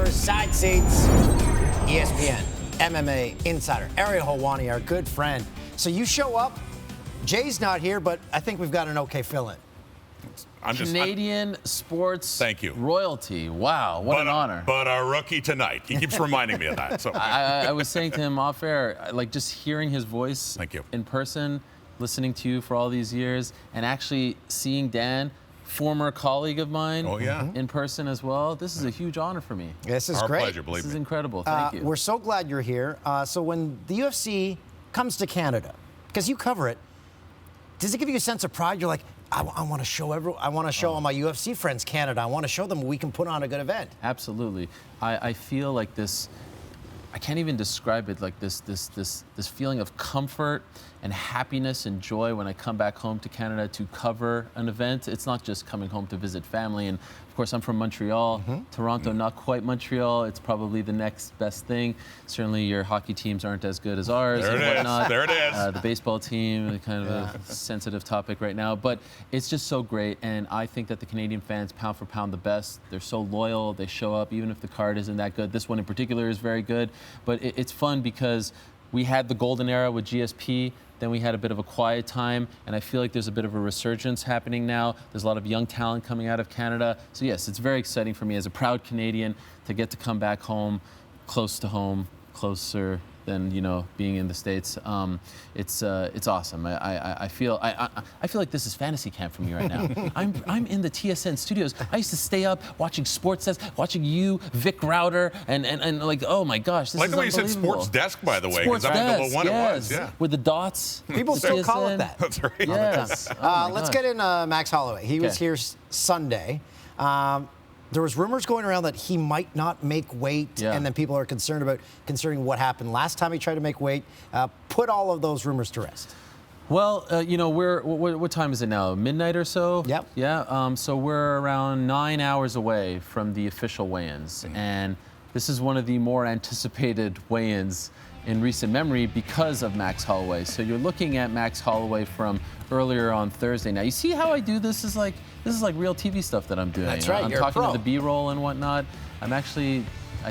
Yours, Side Seats, ESPN, MMA Insider, Ariel Helwani, our good friend. So you show up, Jay's not here, but I think we've got an okay fill-in. Canadian sports Thank you. royalty. Wow, what an honor. But our rookie tonight. He keeps reminding me of that. So I was saying to him off air, like just hearing his voice Thank you. in person, listening to you for all these years, and actually seeing Dan, former colleague of mine, in person as well. This is a huge honor for me. This is our great. pleasure, believe This is me. incredible. Thank you. We're so glad you're here. So when the UFC comes to Canada, because you cover it, does it give you a sense of pride? You're like, I want to show all my UFC friends Canada. I want to show them we can put on a good event. Absolutely. I feel like this. I can't even describe it, like this feeling of comfort and happiness and joy when I come back home to Canada to cover an event. It's not just coming home to visit family. And of course, I'm from Montreal. Toronto, not quite Montreal. It's probably the next best thing. Certainly, your hockey teams aren't as good as ours. There and it is. whatnot. There it is. The baseball team, kind of a sensitive topic right now. But it's just so great. And I think that the Canadian fans, pound for pound, the best. They're so loyal. They show up, even if the card isn't that good. This one in particular is very good. But it's fun because we had the golden era with GSP. Then we had a bit of a quiet time, and I feel like there's a bit of a resurgence happening now. There's a lot of young talent coming out of Canada. So yes, it's very exciting for me as a proud Canadian to get to come back home, close to home, closer than being in the States. It's awesome. I feel like this is fantasy camp for me right now. I'm in the TSN studios. I used to stay up watching Sports Desk, watching you, Vic Router, and like, oh my gosh, this like is the way you said unbelievable. Sports Desk, by the way, because Sports I don't know Desk, what one yes, it was. Yeah. with the dots. People the still call TSN. it that. That's right. Yes. Oh my Let's gosh. get in Max Holloway. He was here Sunday. There was rumors going around that he might not make weight, and then people are concerning what happened last time he tried to make weight. Put all of those rumors to rest. Well, what time is it now? Midnight or so? Yep. Yeah. So we're around 9 hours away from the official weigh-ins, and this is one of the more anticipated weigh-ins in recent memory because of Max Holloway. So you're looking at Max Holloway from earlier on Thursday. Now you see how I do this is like real TV stuff that I'm doing. That's right. I'm You're talking a pro. to the B-roll and whatnot. I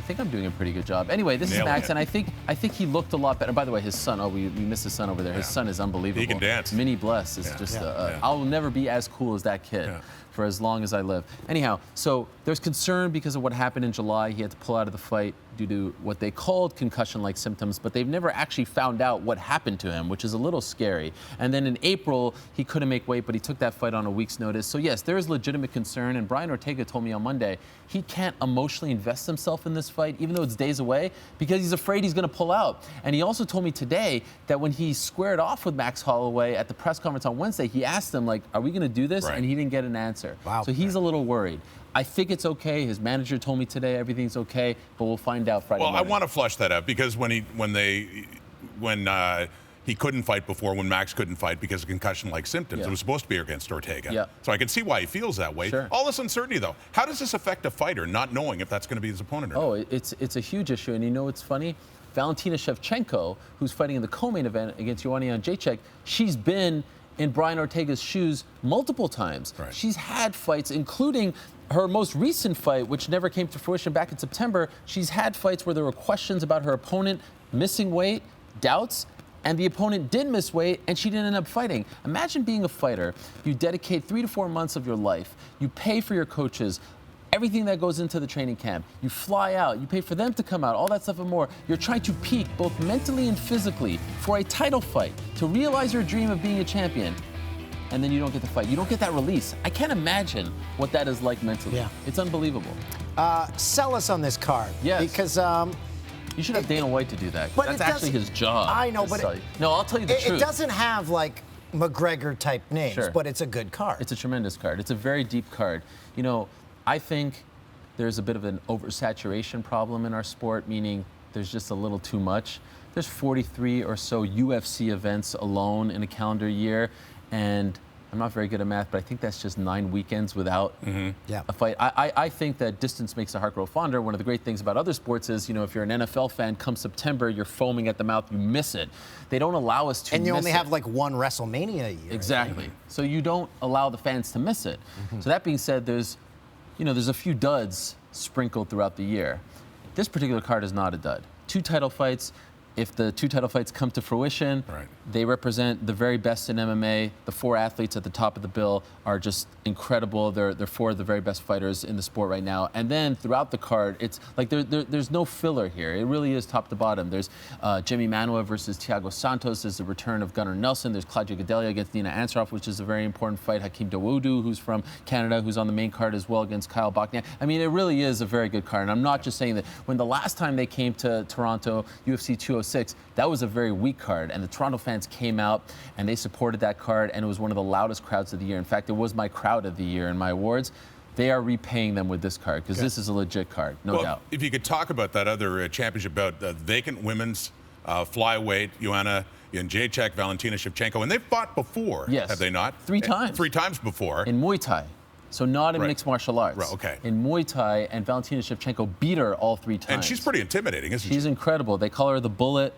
think I'm doing a pretty good job. Anyway, this is Max, and I think he looked a lot better. By the way, his son, we missed his son over there. His son is unbelievable. He can dance. Mini Bless is just, I'll never be as cool as that kid for as long as I live. Anyhow, so there's concern because of what happened in July. He had to pull out of the fight due to what they called concussion-like symptoms, but they've never actually found out what happened to him, which is a little scary. And then in April, he couldn't make weight, but he took that fight on a week's notice. So yes, there is legitimate concern, and Brian Ortega told me on Monday he can't emotionally invest himself in this fight, even though it's days away, because he's afraid he's going to pull out. And he also told me today that when he squared off with Max Holloway at the press conference on Wednesday, he asked him, like, are we going to do this? Right. And he didn't get an answer. Wow. So he's a little worried. I think it's okay. His manager told me today everything's okay, but we'll find out Friday morning. Well, I want to flush that out because when he couldn't fight before, when Max couldn't fight because of concussion-like symptoms, it was supposed to be against Ortega. Yeah. So I can see why he feels that way. Sure. All this uncertainty, though, how does this affect a fighter not knowing if that's going to be his opponent or not? Oh, it's a huge issue, and you know what's funny? Valentina Shevchenko, who's fighting in the co-main event against Joanna Jacek, she's been in Brian Ortega's shoes multiple times. Right. She's had fights, including her most recent fight, which never came to fruition back in September. She's had fights where there were questions about her opponent missing weight, doubts, and the opponent did miss weight, and she didn't end up fighting. Imagine being a fighter. You dedicate 3 to 4 months of your life. You pay for your coaches, everything that goes into the training camp. You fly out, you pay for them to come out, all that stuff and more. You're trying to peak both mentally and physically for a title fight, to realize your dream of being a champion. And then you don't get to fight. You don't get that release. I can't imagine what that is like mentally. Yeah. It's unbelievable. Sell us on this card. Yes. Because You should have Dana White to do that. But That's it actually doesn't- his job. I know, to but sell you. No, I'll tell you the truth. it doesn't have like McGregor type names, Sure. but it's a good card. It's a tremendous card. It's a very deep card. You know, I think there's a bit of an oversaturation problem in our sport, meaning there's just a little too much. There's 43 or so UFC events alone in a calendar year, and I'm not very good at math, but I think that's just 9 weekends without a fight. I think that distance makes the heart grow fonder. One of the great things about other sports is, you know, if you're an NFL fan, come September, you're foaming at the mouth, you miss it. They don't allow us to and you miss only it. have like one WrestleMania a year. Exactly. So you don't allow the fans to miss it. So that being said, there's you know, there's a few duds sprinkled throughout the year. This particular card is not a dud. 2 title fights. If the 2 title fights come to fruition, they represent the very best in MMA. The 4 athletes at the top of the bill are just incredible. They're 4 of the very best fighters in the sport right now. And then throughout the card, it's like there's no filler here. It really is top to bottom. There's Jimmy Manuwa versus Thiago Santos. There's the return of Gunnar Nelson. There's Claudia Gadelha against Nina Ansaroff, which is a very important fight. Hakeem Dawodu, who's from Canada, who's on the main card as well against Kyle Bochniak. I mean, it really is a very good card. And I'm not just saying that. When the last time they came to Toronto, UFC 206, that was a very weak card, and the Toronto fans came out and they supported that card, and it was one of the loudest crowds of the year. In fact, it was my crowd of the year in my awards. They are repaying them with this card because this is a legit card, no doubt. If you could talk about that other championship bout, the vacant women's flyweight, Joanna and Jacek, Valentina Shevchenko, and they've fought before, have they not? 3 times. 3 times before. In Muay Thai. So not in mixed martial arts. Right, okay. In Muay Thai, and Valentina Shevchenko beat her all 3 times. And she's pretty intimidating, isn't she? She's incredible. They call her the Bullet.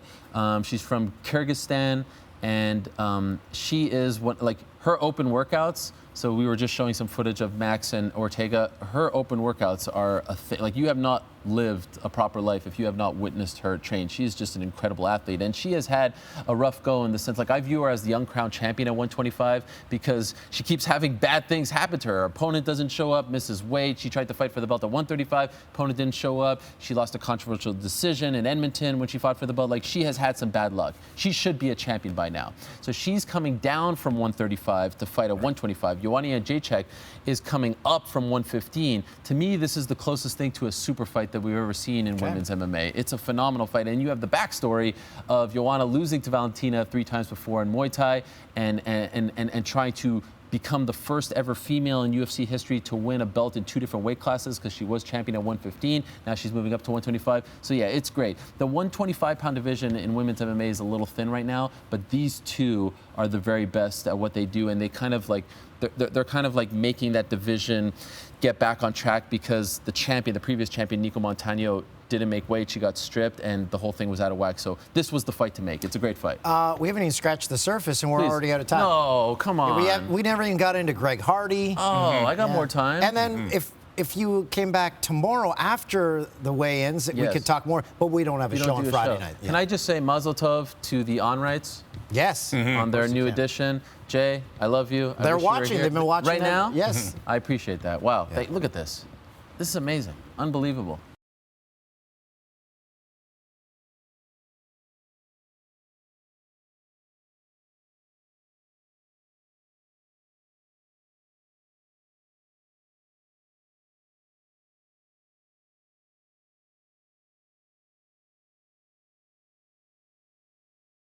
She's from Kyrgyzstan, and she is her open workouts. So we were just showing some footage of Max and Ortega. Her open workouts are a thing. Like, you have not lived a proper life if you have not witnessed her train. She is just an incredible athlete, and she has had a rough go in the sense, like, I view her as the uncrowned champion at 125 because she keeps having bad things happen to her. Her opponent doesn't show up, misses weight. She tried to fight for the belt at 135, opponent didn't show up. She lost a controversial decision in Edmonton when she fought for the belt. Like, she has had some bad luck. She should be a champion by now. So she's coming down from 135 to fight at 125. Joanna Jacek is coming up from 115. To me, this is the closest thing to a super fight that we've ever seen in women's MMA. It's a phenomenal fight, and you have the backstory of Joanna losing to Valentina 3 times before in Muay Thai and trying to become the first ever female in UFC history to win a belt in 2 different weight classes because she was champion at 115. Now she's moving up to 125. So yeah, it's great. The 125-pound division in women's MMA is a little thin right now, but these 2 are the very best at what they do, and they kind of like they're kind of like making that division get back on track because the previous champion, Nico Montano, didn't make weight. She got stripped, and the whole thing was out of whack. So this was the fight to make. It's a great fight. We haven't even scratched the surface, and we're already out of time. No, come on. We never even got into Greg Hardy. Oh, I got more time. And then if you came back tomorrow after the weigh-ins, we could talk more. But we don't have a show on Friday night. Can I just say Mazel Tov to the On-Rights? Yes. On their new edition. Jay, I love you. They're watching. They've been watching right now. Yes. I appreciate that. Wow. Look at this. This is amazing. Unbelievable.